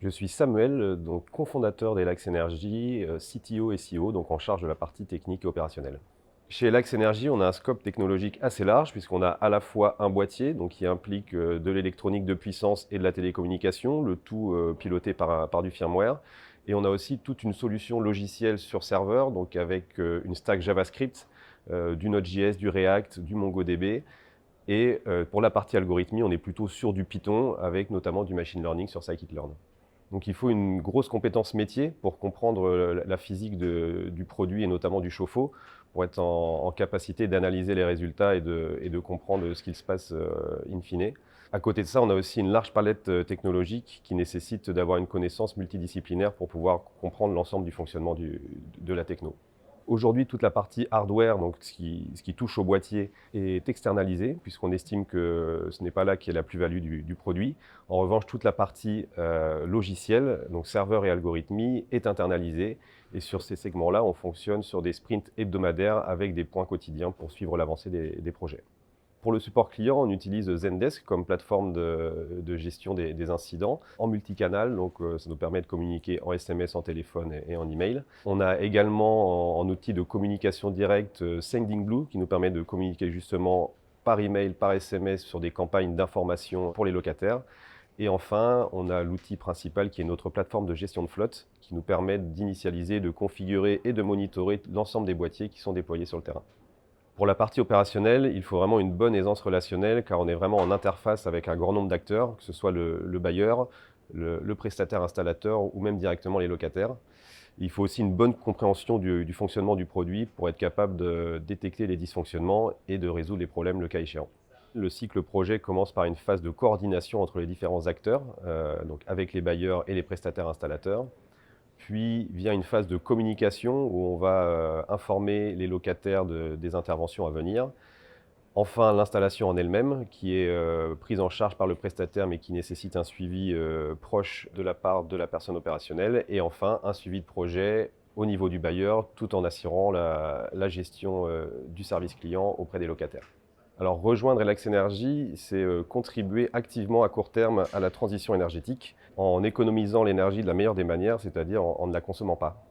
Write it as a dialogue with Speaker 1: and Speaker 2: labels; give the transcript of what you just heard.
Speaker 1: Je suis Samuel, donc cofondateur d'Elax Energy, CTO et CEO, donc en charge de la partie technique et opérationnelle. Chez Elax Energy, on a un scope technologique assez large puisqu'on a à la fois un boîtier donc qui implique de l'électronique de puissance et de la télécommunication, le tout piloté par du firmware. Et on a aussi toute une solution logicielle sur serveur, donc avec une stack JavaScript, du Node.js, du React, du MongoDB. Et pour la partie algorithmie, on est plutôt sur du Python avec notamment du machine learning sur scikit-learn. Donc il faut une grosse compétence métier pour comprendre la physique du produit et notamment du chauffe-eau, pour être en capacité d'analyser les résultats et de comprendre ce qu'il se passe in fine. À côté de ça, on a aussi une large palette technologique qui nécessite d'avoir une connaissance multidisciplinaire pour pouvoir comprendre l'ensemble du fonctionnement de la techno. Aujourd'hui, toute la partie hardware, donc ce qui touche au boîtier, est externalisée, puisqu'on estime que ce n'est pas là qu'est la plus-value du produit. En revanche, toute la partie logicielle, donc serveur et algorithmie, est internalisée. Et sur ces segments-là, on fonctionne sur des sprints hebdomadaires avec des points quotidiens pour suivre l'avancée des projets. Pour le support client, on utilise Zendesk comme plateforme de gestion des incidents en multicanal, donc ça nous permet de communiquer en SMS, en téléphone et en email. On a également en outil de communication directe Sendinblue qui nous permet de communiquer justement par email, par SMS sur des campagnes d'information pour les locataires. Et enfin, on a l'outil principal qui est notre plateforme de gestion de flotte qui nous permet d'initialiser, de configurer et de monitorer l'ensemble des boîtiers qui sont déployés sur le terrain. Pour la partie opérationnelle, il faut vraiment une bonne aisance relationnelle car on est vraiment en interface avec un grand nombre d'acteurs, que ce soit le bailleur, le prestataire installateur ou même directement les locataires. Il faut aussi une bonne compréhension du fonctionnement du produit pour être capable de détecter les dysfonctionnements et de résoudre les problèmes le cas échéant. Le cycle projet commence par une phase de coordination entre les différents acteurs, donc avec les bailleurs et les prestataires installateurs. Puis vient une phase de communication où on va informer les locataires des interventions à venir. Enfin, l'installation en elle-même, qui est prise en charge par le prestataire, mais qui nécessite un suivi proche de la part de la personne opérationnelle. Et enfin, un suivi de projet au niveau du bailleur, tout en assurant la gestion du service client auprès des locataires. Alors, rejoindre Elax Energy, c'est contribuer activement à court terme à la transition énergétique en économisant l'énergie de la meilleure des manières, c'est-à-dire en ne la consommant pas.